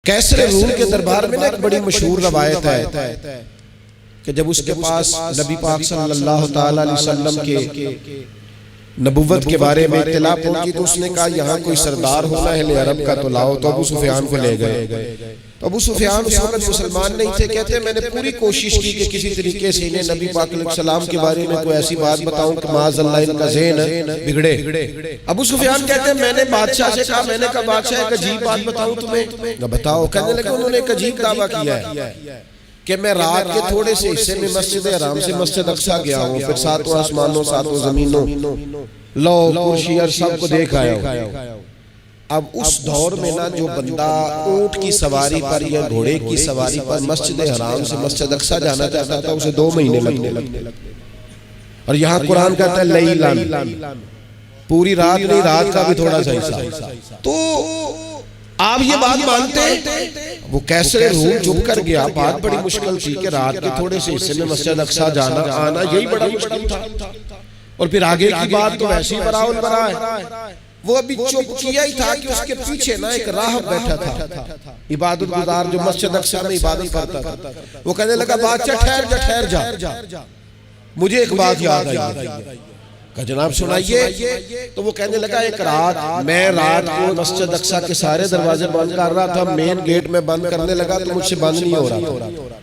कैसर room के दरबार में ना एक बड़ी मशहूर रवायत है कि जब उसके पास नबी पाक सल्लल्लाहु ताला अलैहि वसल्लम के नबुव्वत के बारे में इत्तला पहुंची तो उसने कहा यहाँ कोई सरदार होना है अरब का तो लाओ। तो अबू सुफियान को ले गए। तो अबू सुफियान उस वक्त मुसलमान नहीं थे। कहते मैंने पूरी कोशिश की कि किसी तरीके से इन्हें नबी पाक सलाम के बारे में कोई ऐसी बात बताऊं कि माज़अल्लाह इनका ज़हन बिगड़े। अबू सुफियान कहते हैं मैंने बादशाह से कहा, मैंने कहा बादशाह एक अजीब बात बताऊं तुम्हें। बताओ। कहने लगे उन्होंने एक अजीब दावा किया है कि मैं रात के थोड़े से हिस्से में मस्जिद हराम से मस्जिद अक्सा गया हूँ, फिर सातों आसमानों सातों जमीनों लो कुर्सी और सबको देख आया हूँ। अब उस दौर में ना जो बंदा ऊंट की सवारी पर या घोड़े की सवारी पर मस्जिद हराम से मस्जिद अक्सा जाना चाहता था उसे 2 महीने लगते। और यहाँ कुरान कहता है लैलन, पूरी रात नहीं, रात का भी थोड़ा सा हिस्सा। तो आप ये बात मानते हैं? वो कैसे रूम चुप कर गया। बात बड़ी मुश्किल थी कि रात के थोड़े से हिस्से में मस्जिद अक्सा जाना आना, यही बड़ा मुश्किल था। और फिर आगे की बात तो वैसे ही बराउल बरा है। वो अभी चुप किया ही था कि उसके पीछे ना एक राहब बैठा था, इबादत गुजार, जो मस्जिद अक्सा में इबादत करता था। वो कहने लगा बादशाह ठहर जा, मुझे एक बात याद आई। जनाब सुनाइए। तो वो कहने लगा एक रात मैं रात को मस्जिद अक्सा के सारे दरवाजे बंद कर रहा था, मेन गेट में बंद करने लगा तो मुझसे बंद नहीं हो रहा।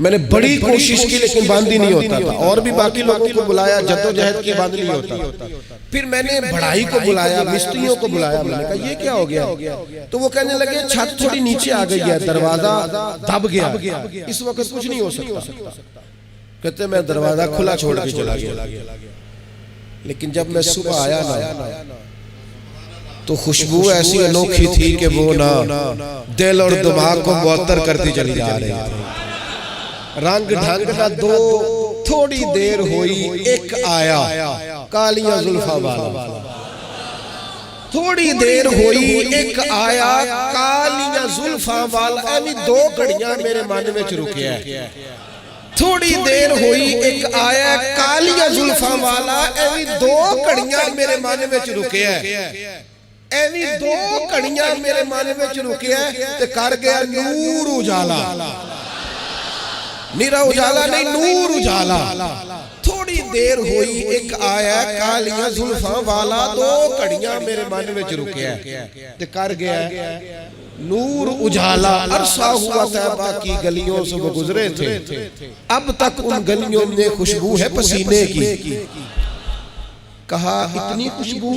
मैंने बड़ी कोशिश की लेकिन बंद ही नहीं होता था। और भी बाकी लोगों को बुलाया, जद्दोजहद की, बंद नहीं होता। फिर मैंने बढ़ाई को बुलाया, मिस्त्रियों को बुलाया। मैंने कहा ये क्या हो गया? तो वो कहने लगे छत थोड़ी नीचे आ गई है, दरवाजा दब गया, इस वक्त कुछ नहीं हो सकता। कहते मैं दरवाजा खुला छोड़ के चला गया। लेकिन जब मैं सुबह आया ना तो खुशबू ऐसी अनोखी थी कि वो ना दिल और दिमाग को मुअत्तर करती चली जा रही थी। रंग ढंग का दो, थोड़ी देर हुई एक आया कालिया जुल्फा वाला। थोड़ी देर हुई एक आया कालिया जुल्फा वाला। ऐसी 2 घड़ियां मेरे मन में रुकिया। थोड़ी देर हुई एक आया कालिया जुल्फा वाला। ऐसी 2 घड़ियां मेरे मन में रुकिया। ऐसी 2 घड़ियां मेरे मन में रुकिया ते कर गया नूर उजाला। मेरा उजाला नहीं, नूर उजाला। थोड़ी देर हुई एक आया कालिया जुल्फा वाला। 2 घड़ियां मेरे मन में रुकिया ते कर गया नूर उजाला। अरसा हुआ तैबा की गलियों से वो गुजरे थे, अब तक उन गलियों में खुशबू है पसीने की। कहा इतनी खुशबू,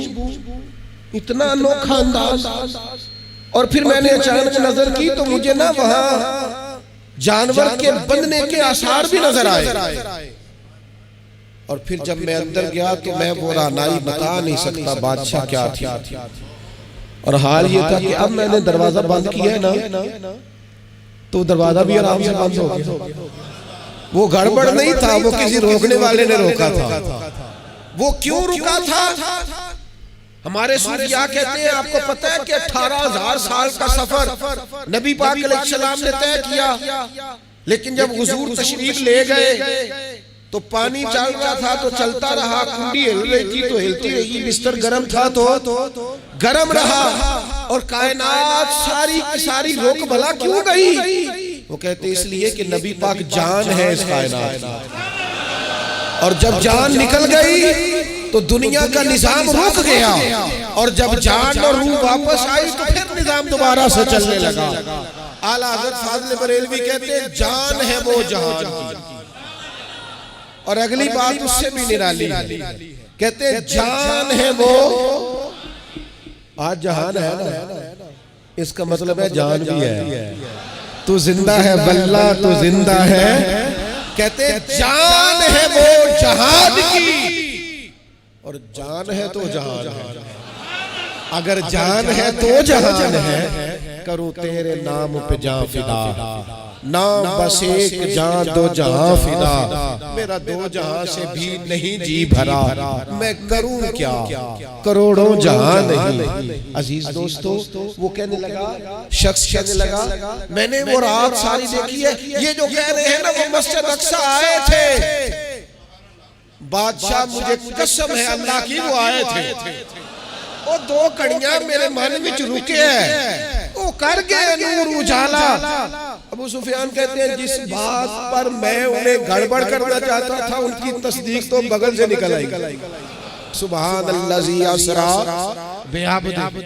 इतना अनोखा अंदाज। और फिर मैंने अचानक नजर की तो मुझे ना वहां जानवर के बंधने के आसार भी नजर आए। और फिर जब मैं अंदर गया तो मैं वो रानाई बता नहीं सकता बादशाह क्या थी। और हाल ये था कि अब मैंने दरवाजा बंद किया है ना तो दरवाजा भी आराम से बंद हो गया। वो गड़बड़ नहीं था, वो किसी रोकने वाले ने रोका था। वो क्यों रुका था? हमारे सूफिया कहते हैं, आपको पता है कि 18,000 साल का सफर नबी पाक अलैहिस्सलाम ने तय किया। लेकिन जब हुजूर तशरीफ ले गए तो पानी चल रहा था तो चलता रहा, कुंडी हिल रही थी तो हिलती रही, बिस्तर गर्म था तो गर्म रहा। और कायनात सारी की सारी रोक भला क्यों गई? वो कहते इसलिए कि नबी पाक जान है इस कायनात की। और जब जान निकल गई तो दुनिया का निजाम रुक गया। और जब जान और रूह वापस आई तो फिर निजाम दोबारा से चलने लगा। आला हज़रत फाज़िल बरेलवी कहते हैं जान है वो जहान की। और अगली बात उससे भी निराली है, कहते हैं जान है वो, आज जहान है ना, इसका मतलब है जान भी है। तू जिंदा है बल्ला, तू जिंदा है। कहते जान है वो जहान की। और जान है तो जहान है। अगर जान है तो जहान है। करूं तेरे नाम पे जान फिदा, नाम बस एक जान दो जहां फिदा। मेरा 2 जहां से भी नहीं जी भरा, मैं करूं क्या करोड़ों जहां नहीं। अजीज दोस्तों, वो कहने लगा, शख्स कहने लगा मैंने वो रात सारी देखी है। ये जो कह रहे हैं ना वो मस्जिद अक्सा आए थे, बादशाह मुझे कसम है अल्लाह की वो आए थे। वो 2 घड़ियां मेरे मन में रुके है। वो कर गए नूर उजाला। अबू सुफियान कहते हैं जिस बात पर मैं उन्हें गड़बड़ करना चाहता था उनकी तस्दीक तो बगल से निकल आई। सुभान अल्लाज़ी असरा बिअब्दिही।